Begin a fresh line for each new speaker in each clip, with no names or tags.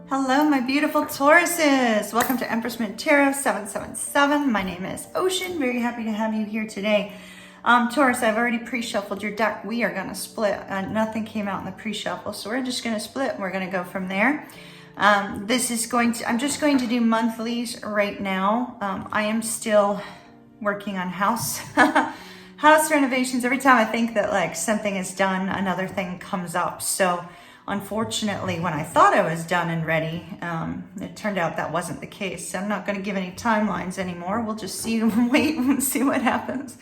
Hello, my beautiful Tauruses. Welcome to Empress Tarot 777. My name is Ocean. Very happy to have you here today. Taurus, I've already pre-shuffled your deck. We are going to split. Nothing came out in the pre-shuffle, so we're just going to split. We're going to go from there. I'm just going to do monthlies right now. I am still working on house renovations. Every time I think that like something is done, another thing comes up. So unfortunately, when I thought I was done and ready, it turned out that wasn't the case. So I'm not going to give any timelines anymore. We'll just wait and see what happens.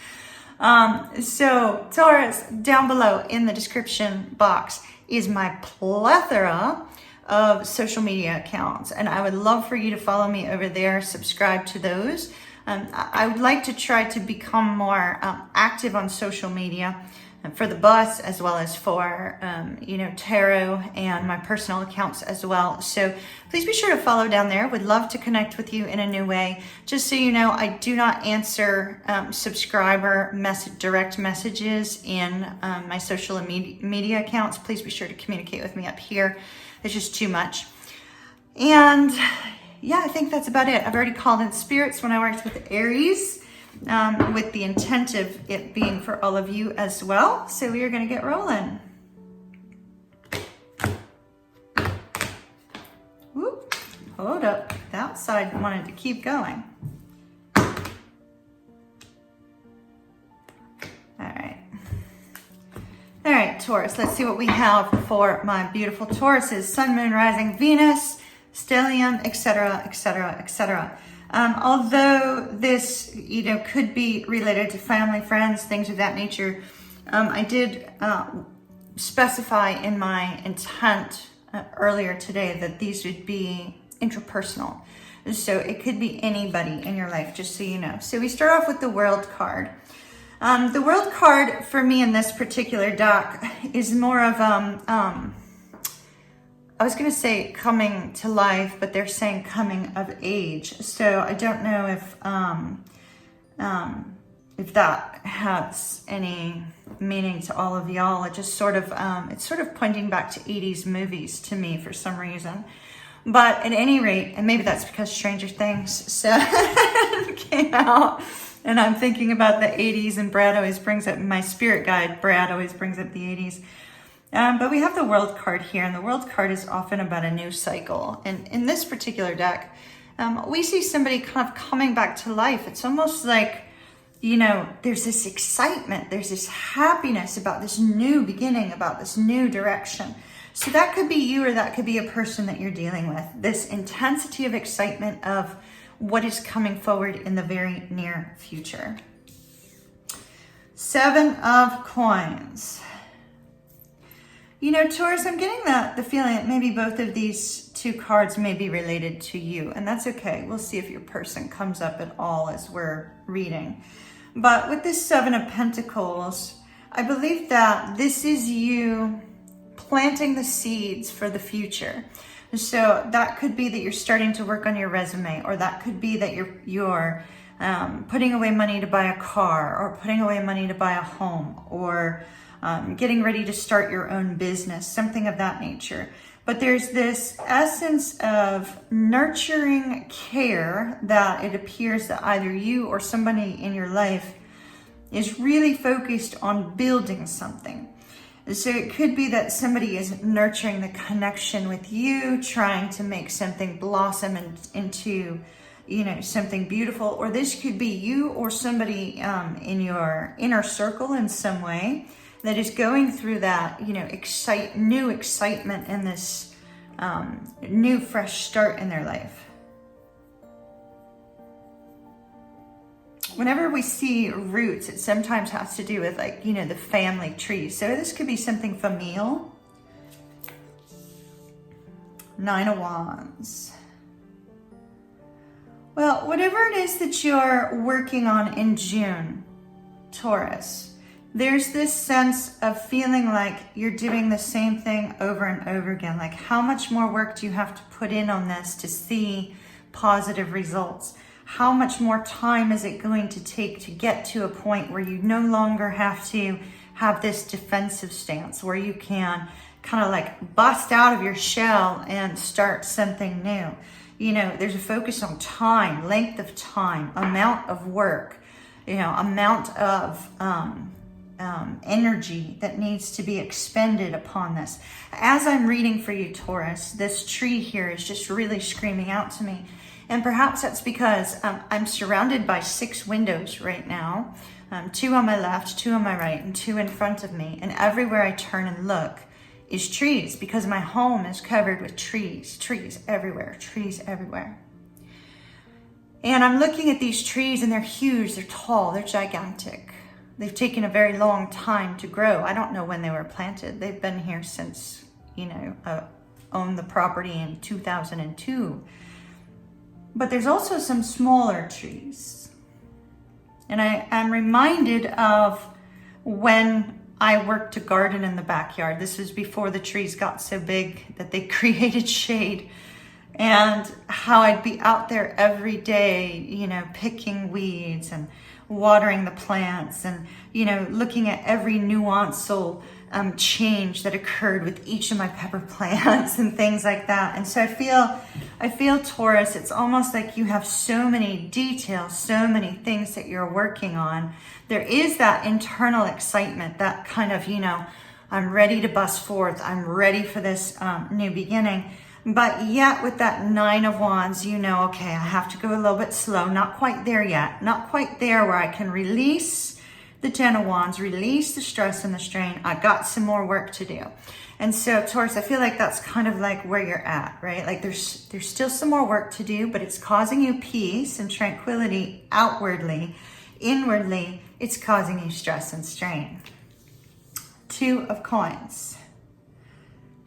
So Taurus, down below in the description box is my plethora of social media accounts. And I would love for you to follow me over there, subscribe to those. I would like to try to become more active on social media for the bus, as well as for, tarot and my personal accounts as well. So please be sure to follow down there. Would love to connect with you in a new way. Just so you know, I do not answer subscriber direct messages in my social media accounts. Please be sure to communicate with me up here. It's just too much. And yeah, I think that's about it. I've already called in spirits when I worked with Aries, with the intent of it being for all of you as well. So we are going to get rolling. Whoop, hold up. The outside wanted to keep going. All right, Taurus, let's see what we have for my beautiful Tauruses. Sun, Moon, Rising, Venus, Stellium, etc., etc., etc. Although this, could be related to family, friends, things of that nature, I did specify in my intent earlier today that these would be interpersonal. So it could be anybody in your life, just so you know. So we start off with the World card. The World card for me in this particular deck is more of, I was going to say coming to life, but they're saying coming of age. So I don't know if that has any meaning to all of y'all. It just sort of, it's sort of pointing back to 80s movies to me for some reason. But at any rate, and maybe that's because Stranger Things came out, and I'm thinking about the 80s, and Brad always brings up, my spirit guide, Brad always brings up the 80s. But we have the World card here, and the World card is often about a new cycle. And in this particular deck, we see somebody kind of coming back to life. It's almost like, there's this excitement, there's this happiness about this new beginning, about this new direction. So that could be you, or that could be a person that you're dealing with. This intensity of excitement of what is coming forward in the very near future. 7 of Coins. Taurus, I'm getting the feeling that maybe both of these two cards may be related to you, and that's okay. We'll see if your person comes up at all as we're reading. But with this 7 of Pentacles, I believe that this is you planting the seeds for the future. So that could be that you're starting to work on your resume, or that could be that you're putting away money to buy a car, or putting away money to buy a home, or getting ready to start your own business, something of that nature. But there's this essence of nurturing care that it appears that either you or somebody in your life is really focused on building something. So it could be that somebody is nurturing the connection with you, trying to make something blossom into, something beautiful. Or this could be you or somebody in your inner circle in some way that is going through that, new excitement and this new fresh start in their life. Whenever we see roots, it sometimes has to do with the family tree. So this could be something familial. 9 of Wands. Well, whatever it is that you're working on in June, Taurus, there's this sense of feeling like you're doing the same thing over and over again. Like, how much more work do you have to put in on this to see positive results? How much more time is it going to take to get to a point where you no longer have to have this defensive stance where you can kind of like bust out of your shell and start something new. You know, there's a focus on time, length of time, amount of work, you know, amount of energy that needs to be expended upon this. As I'm reading for you, Taurus, this tree here is just really screaming out to me. And perhaps that's because I'm surrounded by 6 windows right now, 2 on my left, 2 on my right, and 2 in front of me. And everywhere I turn and look is trees, because my home is covered with trees everywhere, trees everywhere. And I'm looking at these trees and they're huge, they're tall, they're gigantic. They've taken a very long time to grow. I don't know when they were planted. They've been here since, you know, owned the property in 2002. But there's also some smaller trees. And I'm reminded of when I worked a garden in the backyard. This was before the trees got so big that they created shade. And how I'd be out there every day, you know, picking weeds and watering the plants and, you know, looking at every nuanceal change that occurred with each of my pepper plants and things like that. And so I feel Taurus, it's almost like you have so many details, so many things that you're working on. There is that internal excitement, that kind of, you know, I'm ready to bust forth. I'm ready for this new beginning. But yet with that 9 of Wands, you know, okay, I have to go a little bit slow. Not quite there yet. Not quite there where I can release the 10 of Wands, release the stress and the strain. I got some more work to do. And so Taurus, I feel like that's kind of like where you're at, right? Like there's still some more work to do, but it's causing you peace and tranquility outwardly. Inwardly, it's causing you stress and strain. 2 of Coins.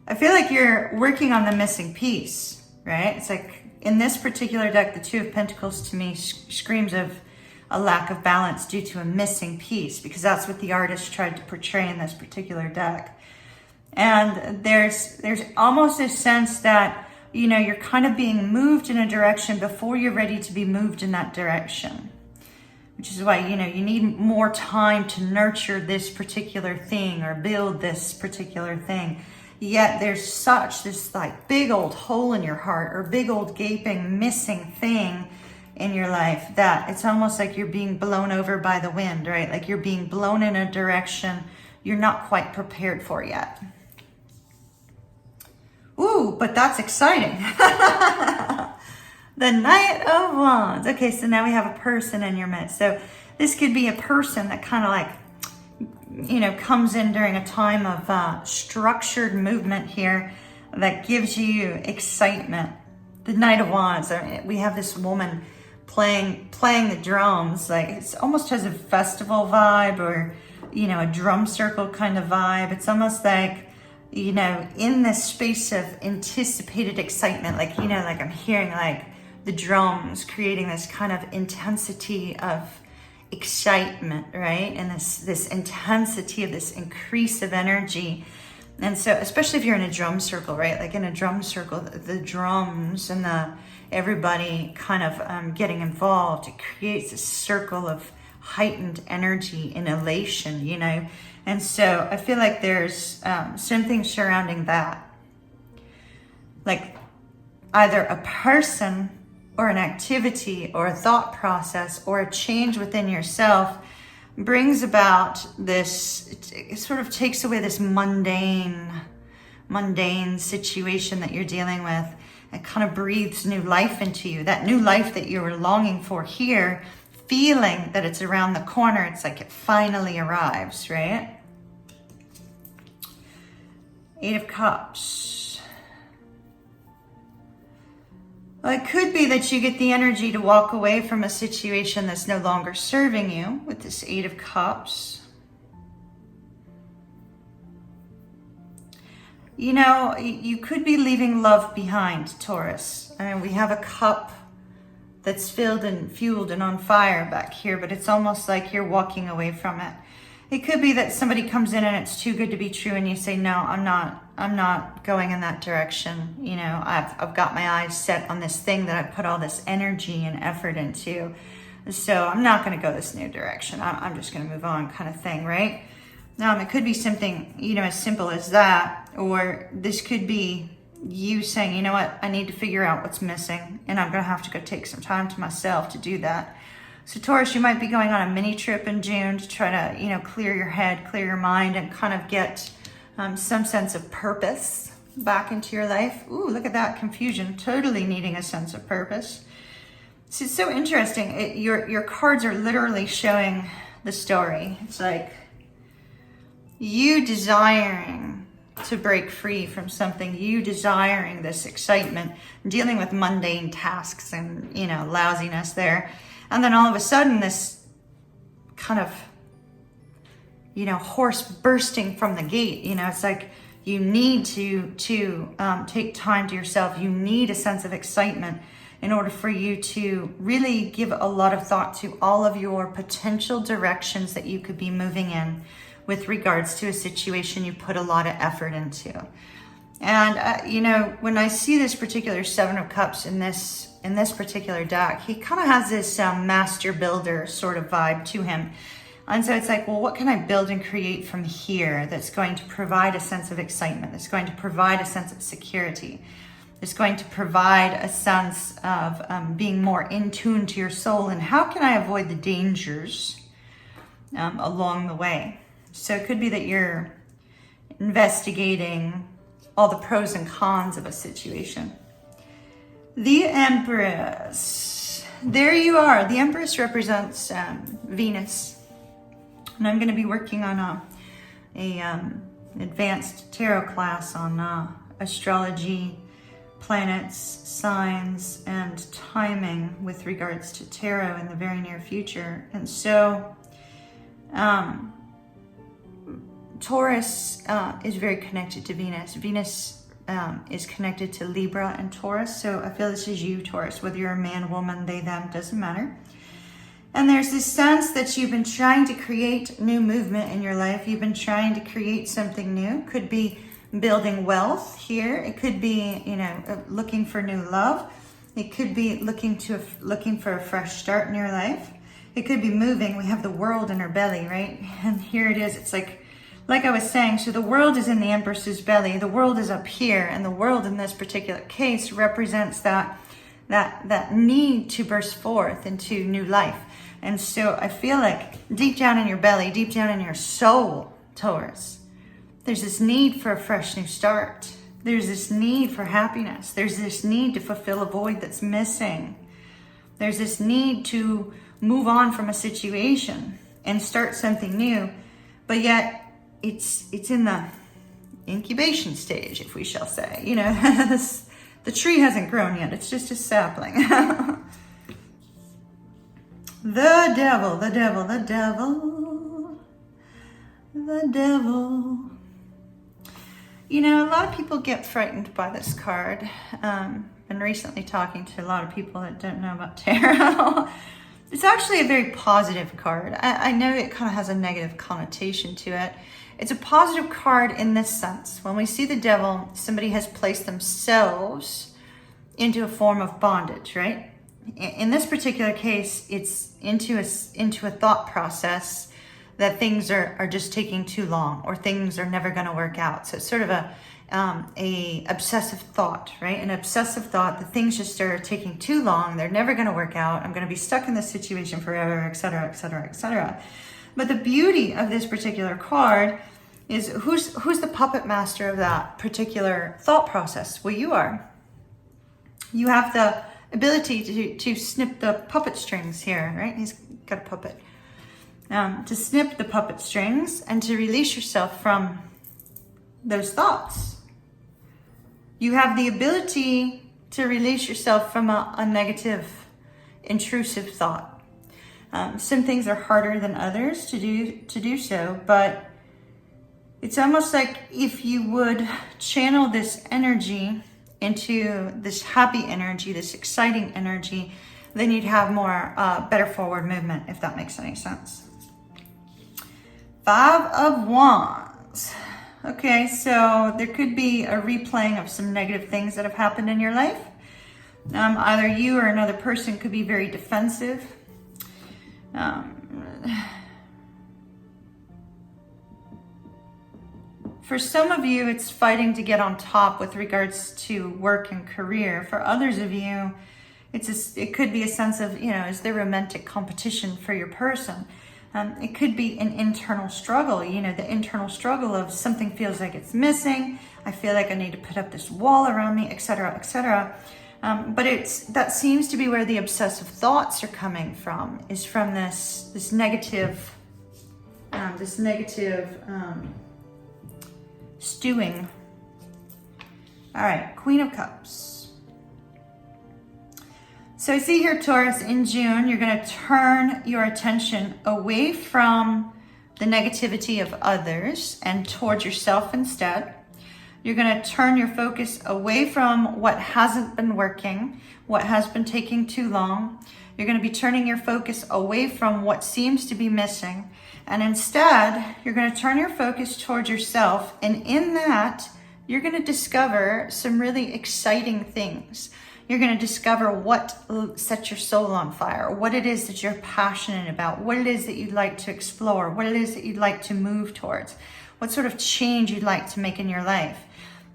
I feel like you're working on the missing piece, right? It's like in this particular deck, the 2 of Pentacles to me screams of a lack of balance due to a missing piece, because that's what the artist tried to portray in this particular deck. And there's almost a sense that, you know, you're kind of being moved in a direction before you're ready to be moved in that direction, which is why, you know, you need more time to nurture this particular thing or build this particular thing. Yet there's such this like big old hole in your heart or big old gaping missing thing in your life that it's almost like you're being blown over by the wind, right? Like you're being blown in a direction you're not quite prepared for yet. Ooh, but that's exciting. The Knight of Wands. Okay, so now we have a person in your midst. So this could be a person that kind of like, you know, comes in during a time of structured movement here that gives you excitement. The Knight of Wands, I mean, we have this woman playing the drums, like it almost has a festival vibe or, you know, a drum circle kind of vibe. It's almost like, you know, in this space of anticipated excitement, like, you know, like I'm hearing like the drums creating this kind of intensity of excitement, right? And this intensity of this increase of energy. And so, especially if you're in a drum circle, right? Like in a drum circle, the drums and everybody kind of getting involved, it creates a circle of heightened energy and elation, you know? And so I feel like there's something surrounding that. Like either a person or an activity or a thought process or a change within yourself brings about this, it sort of takes away this mundane situation that you're dealing with. It kind of breathes new life into you. That new life that you were longing for here, feeling that it's around the corner, it's like it finally arrives, right? 8 of Cups. Well, it could be that you get the energy to walk away from a situation that's no longer serving you with this 8 of Cups. You know, you could be leaving love behind, Taurus. I mean, we have a cup that's filled and fueled and on fire back here, but it's almost like you're walking away from it. It could be that somebody comes in and it's too good to be true and you say, no, I'm not going in that direction. You know, I've got my eyes set on this thing that I've put all this energy and effort into. So I'm not going to go this new direction. I'm just going to move on kind of thing, right? It could be something, as simple as that, or this could be you saying, you know what, I need to figure out what's missing, and I'm going to have to go take some time to myself to do that. So Taurus, you might be going on a mini trip in June to try to, clear your head, clear your mind, and kind of get some sense of purpose back into your life. Ooh, look at that confusion, totally needing a sense of purpose. So it's so interesting. Your cards are literally showing the story. It's like you desiring to break free from something, you desiring this excitement, dealing with mundane tasks and, lousiness there. And then all of a sudden this kind of, horse bursting from the gate, it's like you need to take time to yourself. You need a sense of excitement in order for you to really give a lot of thought to all of your potential directions that you could be moving in with regards to a situation you put a lot of effort into. And, when I see this particular Seven of Cups in this particular deck, he kind of has this master builder sort of vibe to him. And so it's like, well, what can I build and create from here that's going to provide a sense of excitement, that's going to provide a sense of security, that's going to provide a sense of being more in tune to your soul, and how can I avoid the dangers along the way? So it could be that you're investigating all the pros and cons of a situation. The Empress. There you are. The Empress represents Venus. And I'm going to be working on a advanced tarot class on astrology, planets, signs, and timing with regards to tarot in the very near future. And so Taurus is very connected to Venus. Venus is connected to Libra and Taurus. So I feel this is you, Taurus, whether you're a man, woman, they, them, doesn't matter. And there's this sense that you've been trying to create new movement in your life. You've been trying to create something new. Could be building wealth here. It could be, looking for new love. It could be looking for a fresh start in your life. It could be moving. We have the world in her belly, right? And here it is. It's like I was saying, so the world is in the Empress's belly. The world is up here, and the world in this particular case represents that need to burst forth into new life. And so I feel like deep down in your belly, deep down in your soul, Taurus, there's this need for a fresh new start. There's this need for happiness. There's this need to fulfill a void that's missing. There's this need to move on from a situation and start something new, but yet it's in the incubation stage, if we shall say. The tree hasn't grown yet. It's just a sapling. The devil, the devil, the devil, the devil. A lot of people get frightened by this card. Been recently talking to a lot of people that don't know about tarot. It's actually a very positive card. I know it kind of has a negative connotation to it. It's a positive card in this sense. When we see the devil, somebody has placed themselves into a form of bondage, right? In this particular case, it's into a thought process that things are just taking too long, or things are never going to work out. So it's sort of a obsessive thought, right? An obsessive thought that things just are taking too long. They're never going to work out. I'm going to be stuck in this situation forever, etc., etc., etc. But the beauty of this particular card is who's the puppet master of that particular thought process? Well, you are. You have the ability to snip the puppet strings here, right? He's got a puppet. To snip the puppet strings and to release yourself from those thoughts. You have the ability to release yourself from a negative, intrusive thought. Some things are harder than others to do so, but it's almost like if you would channel this energy into this happy energy, this exciting energy, then you'd have more, better forward movement, if that makes any sense. 5 of Wands. Okay, so there could be a replaying of some negative things that have happened in your life. Either you or another person could be very defensive. For some of you, it's fighting to get on top with regards to work and career. For others of you, it could be a sense of, is there romantic competition for your person? It could be an internal struggle, the internal struggle of something feels like it's missing. I feel like I need to put up this wall around me, etc., etc. But that seems to be where the obsessive thoughts are coming from, is from this negative stewing. All right, Queen of Cups. So I see here, Taurus, in June, you're going to turn your attention away from the negativity of others and towards yourself instead. You're going to turn your focus away from what hasn't been working, what has been taking too long. You're going to be turning your focus away from what seems to be missing. And instead, you're going to turn your focus towards yourself. And in that, you're going to discover some really exciting things. You're going to discover what sets your soul on fire, what it is that you're passionate about, what it is that you'd like to explore, what it is that you'd like to move towards, what sort of change you'd like to make in your life.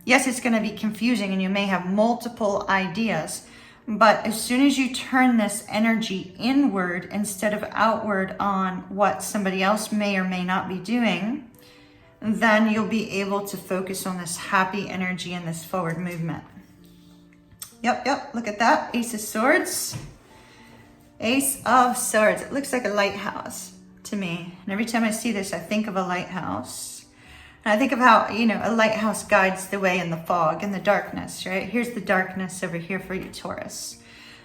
Yes, it's going to be confusing and you may have multiple ideas, but as soon as you turn this energy inward instead of outward on what somebody else may or may not be doing, then you'll be able to focus on this happy energy and this forward movement. Yep, look at that. Ace of Swords. Ace of Swords. It looks like a lighthouse to me. And every time I see this, I think of a lighthouse. And I think of how, a lighthouse guides the way in the fog, in the darkness, right? Here's the darkness over here for you, Taurus.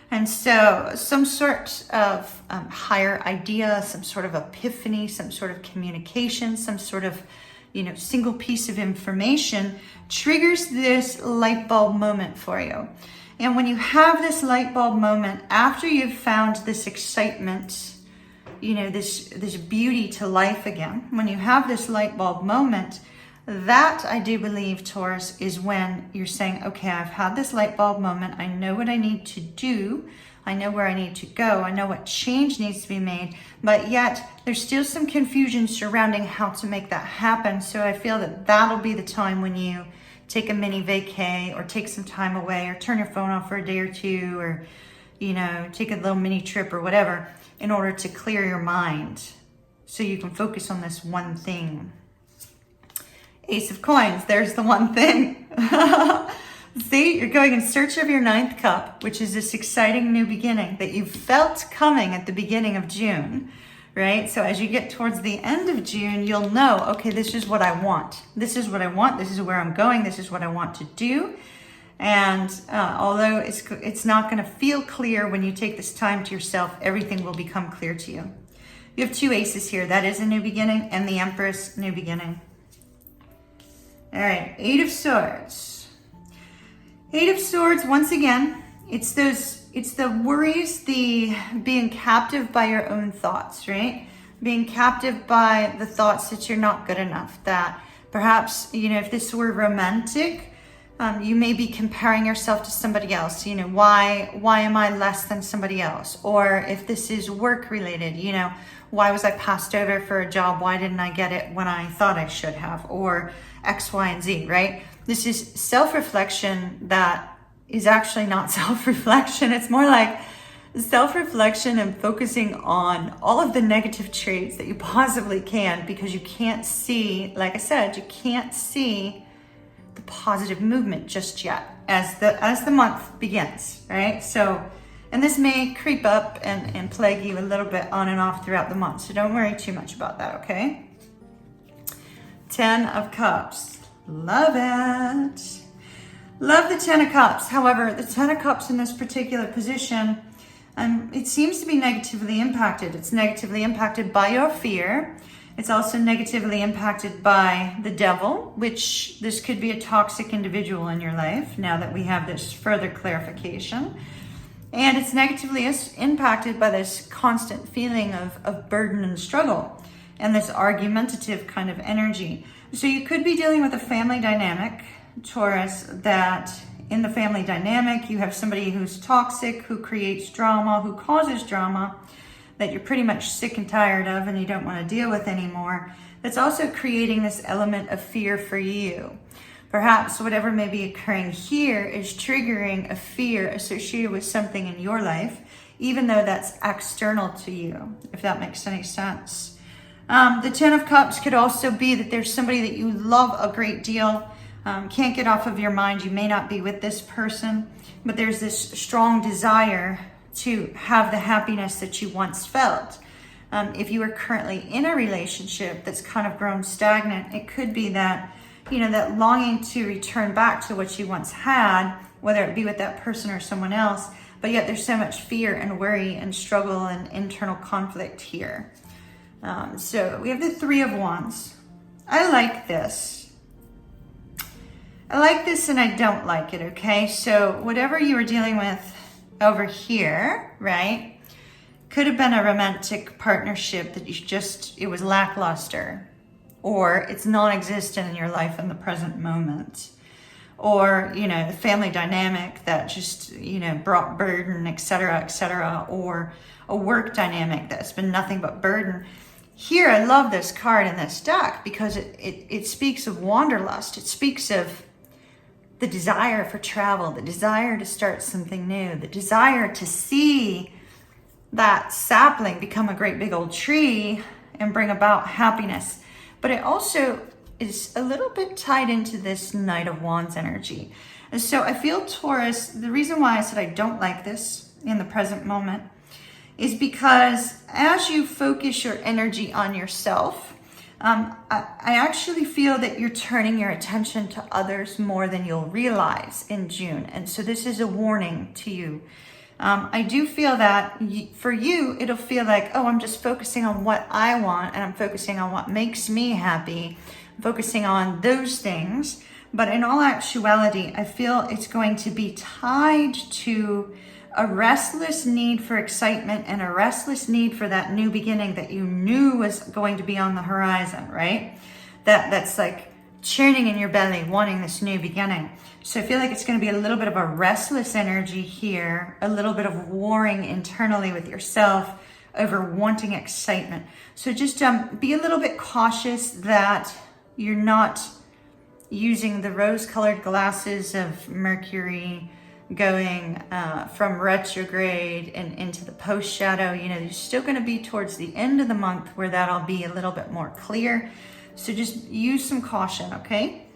And so some sort of higher idea, some sort of epiphany, some sort of communication, some sort of single piece of information triggers this light bulb moment for you. And when you have this light bulb moment, after you've found this excitement, this beauty to life again, when you have this light bulb moment, that, I do believe, Taurus, is when you're saying, okay, I've had this light bulb moment. I know what I need to do. I know where I need to go. I know what change needs to be made, but yet there's still some confusion surrounding how to make that happen. So I feel that that'll be the time when you take a mini vacay or take some time away or turn your phone off for a day or two or, take a little mini trip or whatever in order to clear your mind so you can focus on this one thing. Ace of Coins, there's the one thing. See, you're going in search of your 9th cup, which is this exciting new beginning that you felt coming at the beginning of June, right? So as you get towards the end of June, you'll know, okay, this is what I want. This is what I want. This is where I'm going. This is what I want to do. And although it's not going to feel clear when you take this time to yourself, everything will become clear to you. You have 2 aces here. That is a new beginning, and the Empress, new beginning. All right, 8 of Swords. 8 of Swords, once again, it's the worries, the being captive by your own thoughts, right? Being captive by the thoughts that you're not good enough, that perhaps, if this were romantic, you may be comparing yourself to somebody else. Why am I less than somebody else? Or if this is work related, why was I passed over for a job? Why didn't I get it when I thought I should have? Or X, Y, and Z, right? This is self-reflection that is actually not self-reflection. It's more like self-reflection and focusing on all of the negative traits that you possibly can, because you can't see, like I said, you can't see the positive movement just yet as the month begins, right? So, and this may creep up and plague you a little bit on and off throughout the month. So don't worry too much about that, okay? 10 of Cups. Love it. Love the 10 of Cups. However, the 10 of Cups in this particular position, it seems to be negatively impacted. It's negatively impacted by your fear. It's also negatively impacted by the devil, which this could be a toxic individual in your life now that we have this further clarification. And it's negatively impacted by this constant feeling of burden and struggle and this argumentative kind of energy. So you could be dealing with a family dynamic, Taurus, that in the family dynamic, you have somebody who's toxic, who creates drama, who causes drama. that you're pretty much sick and tired of and you don't want to deal with anymore, that's also creating this element of fear for you. Perhaps whatever may be occurring here is triggering a fear associated with something in your life, even though that's external to you, if that makes any sense. The Ten of Cups could also be that there's somebody that you love a great deal, can't get off of your mind. You may not be with this person, but there's this strong desire to have the happiness that you once felt. If you are currently in a relationship that's kind of grown stagnant, it could be that, you know, that longing to return back to what you once had, whether it be with that person or someone else, but yet there's so much fear and worry and struggle and internal conflict here. So we have the Three of Wands. I like this. I like this and I don't like it, okay? So whatever you were dealing with over here, right, could have been a romantic partnership that it was lackluster, or it's non-existent in your life in the present moment, or, you know, the family dynamic that just, you know, brought burden, etc., or a work dynamic that's been nothing but burden. Here, I love this card in this deck because it speaks of wanderlust. It speaks of the desire for travel, the desire to start something new, the desire to see that sapling become a great big old tree and bring about happiness. But it also is a little bit tied into this Knight of Wands energy. And so I feel, Taurus, the reason why I said I don't like this in the present moment is because as you focus your energy on yourself, I actually feel that you're turning your attention to others more than you'll realize in June. And so this is a warning to you. I do feel that for you, it'll feel like, oh, I'm just focusing on what I want and I'm focusing on what makes me happy, focusing on those things. But in all actuality, I feel it's going to be tied to a restless need for excitement and a restless need for that new beginning that you knew was going to be on the horizon, right? That's like churning in your belly, wanting this new beginning. So I feel like it's going to be a little bit of a restless energy here, a little bit of warring internally with yourself over wanting excitement. So just be a little bit cautious that you're not using the rose-colored glasses of Mercury going from retrograde and into the post shadow. You know, you're still going to be towards the end of the month where that'll be a little bit more clear. So just use some caution, okay?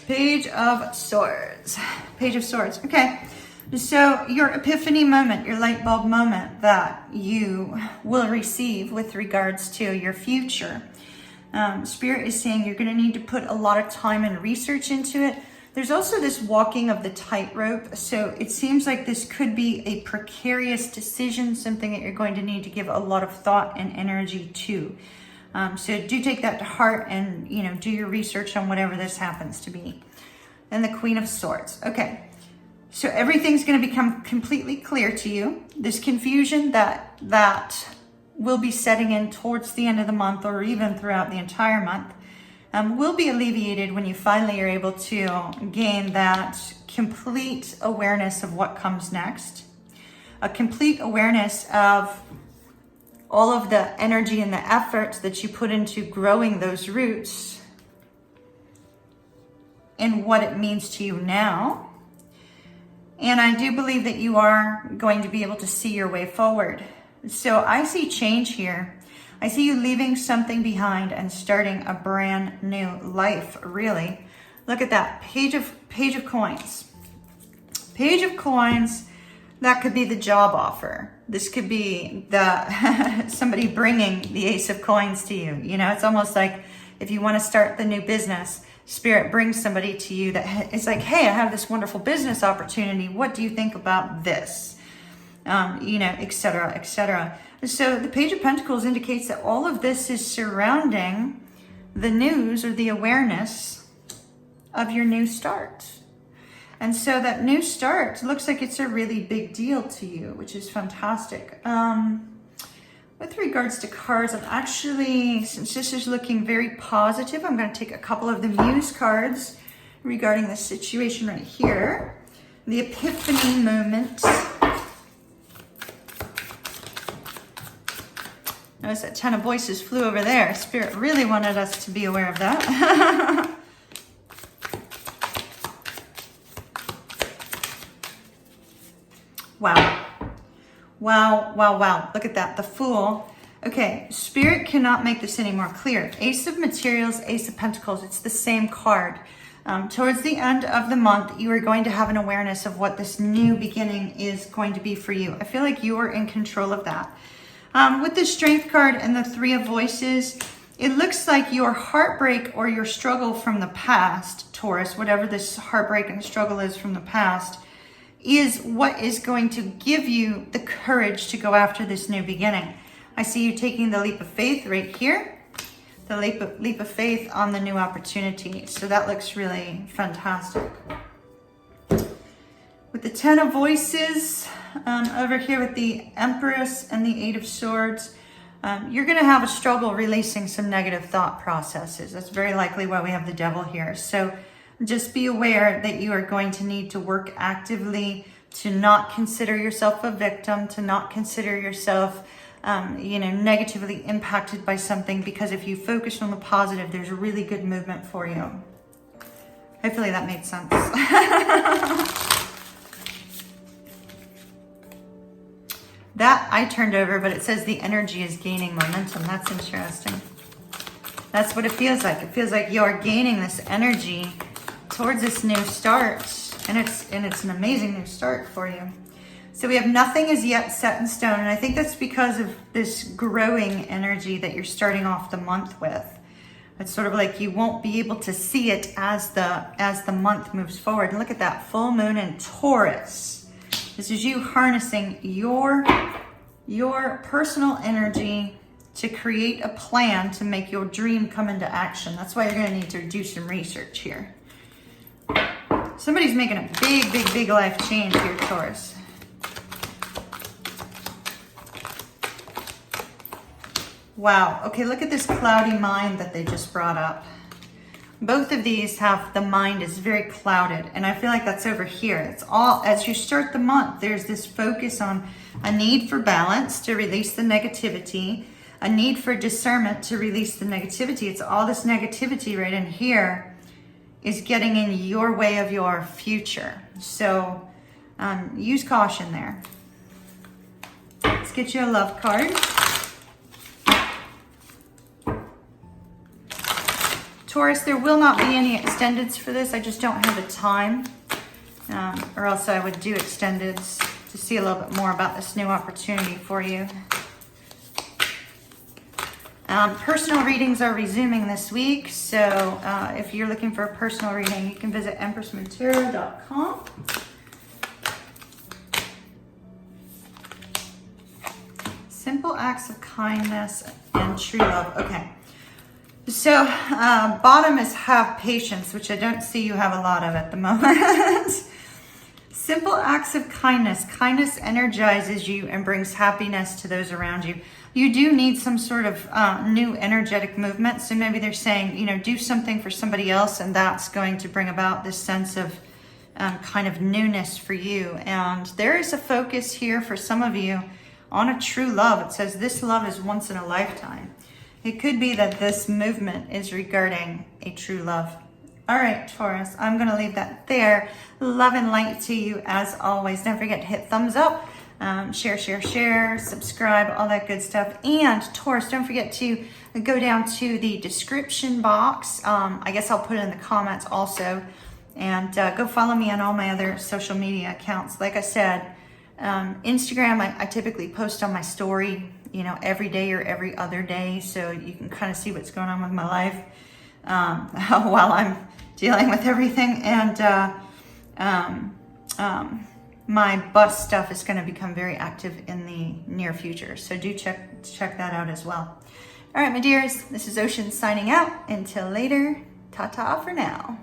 Page of Swords. Page of Swords. Okay. So your epiphany moment, your light bulb moment that you will receive with regards to your future. Spirit is saying you're going to need to put a lot of time and research into it. There's also this walking of the tightrope. So it seems like this could be a precarious decision, something that you're going to need to give a lot of thought and energy to. So do take that to heart and, you know, do your research on whatever this happens to be. And the Queen of Swords. Okay. So everything's going to become completely clear to you. This confusion that will be setting in towards the end of the month or even throughout the entire month will be alleviated when you finally are able to gain that complete awareness of what comes next. A complete awareness of all of the energy and the effort that you put into growing those roots and what it means to you now. And I do believe that you are going to be able to see your way forward. So I see change here. I see you leaving something behind and starting a brand new life, really. Look at that, Page of Coins. Page of Coins, that could be the job offer. This could be the somebody bringing the Ace of Coins to you. You know, it's almost like if you want to start the new business, Spirit brings somebody to you that is like, hey, I have this wonderful business opportunity. What do you think about this? You know, etc., etc. So the Page of Pentacles indicates that all of this is surrounding the news or the awareness of your new start. And so that new start looks like it's a really big deal to you, which is fantastic. With regards to cards, I'm actually, since this is looking very positive, I'm going to take a couple of the Muse cards regarding this situation right here. The Epiphany moment. Notice that 10 of voices flew over there. Spirit really wanted us to be aware of that. Wow. Wow, wow, wow. Look at that, the Fool. Okay, Spirit cannot make this any more clear. Ace of Materials, Ace of Pentacles, it's the same card. Towards the end of the month, you are going to have an awareness of what this new beginning is going to be for you. I feel like you are in control of that. With the Strength card and the Three of Voices, it looks like your heartbreak or your struggle from the past, Taurus, whatever this heartbreak and struggle is from the past, is what is going to give you the courage to go after this new beginning. I see you taking the leap of faith right here. The leap of faith on the new opportunity. So that looks really fantastic. With the 10 of Voices, over here with the Empress and the 8 of Swords, you're going to have a struggle releasing some negative thought processes. That's very likely why we have the Devil here. So just be aware that you are going to need to work actively to not consider yourself a victim, to not consider yourself negatively impacted by something, because if you focus on the positive, there's a really good movement for you. Hopefully that made sense. That I turned over, but it says the energy is gaining momentum. That's interesting. That's what it feels like. It feels like you're gaining this energy towards this new start, and it's an amazing new start for you. So we have nothing is yet set in stone, and I think that's because of this growing energy that you're starting off the month with. It's sort of like you won't be able to see it as the month moves forward. And look at that full moon in Taurus. This is you harnessing your personal energy to create a plan to make your dream come into action. That's why you're going to need to do some research here. Somebody's making a big, big, big life change here, Taurus. Wow. Okay, look at this cloudy mind that they just brought up. Both of these have, the mind is very clouded, and I feel like that's over here. It's all, as you start the month, there's this focus on a need for balance to release the negativity, a need for discernment to release the negativity. It's all this negativity right in here is getting in your way of your future. So use caution there. Let's get you a love card. Taurus, there will not be any extendeds for this. I just don't have the time, or else I would do extendeds to see a little bit more about this new opportunity for you. Personal readings are resuming this week, so if you're looking for a personal reading, you can visit EMPRESSEMATERIAL.com. Simple acts of kindness and true love. Okay. So bottom is have patience, which I don't see you have a lot of at the moment. Simple acts of kindness. Kindness energizes you and brings happiness to those around you. You do need some sort of new energetic movement. So maybe they're saying, do something for somebody else, and that's going to bring about this sense of kind of newness for you. And there is a focus here for some of you on a true love. It says this love is once in a lifetime. It could be that this movement is regarding a true love. All right, Taurus, I'm going to leave that there. Love and light to you as always. Don't forget to hit thumbs up, share, subscribe, all that good stuff. And Taurus, don't forget to go down to the description box. I guess I'll put it in the comments also. And go follow me on all my other social media accounts. Like I said, Instagram, I typically post on my story, every day or every other day, so you can kind of see what's going on with my life while I'm dealing with everything. And my bus stuff is going to become very active in the near future, so do check that out as well. All right, my dears, this is Ocean signing out. Until later, ta-ta for now.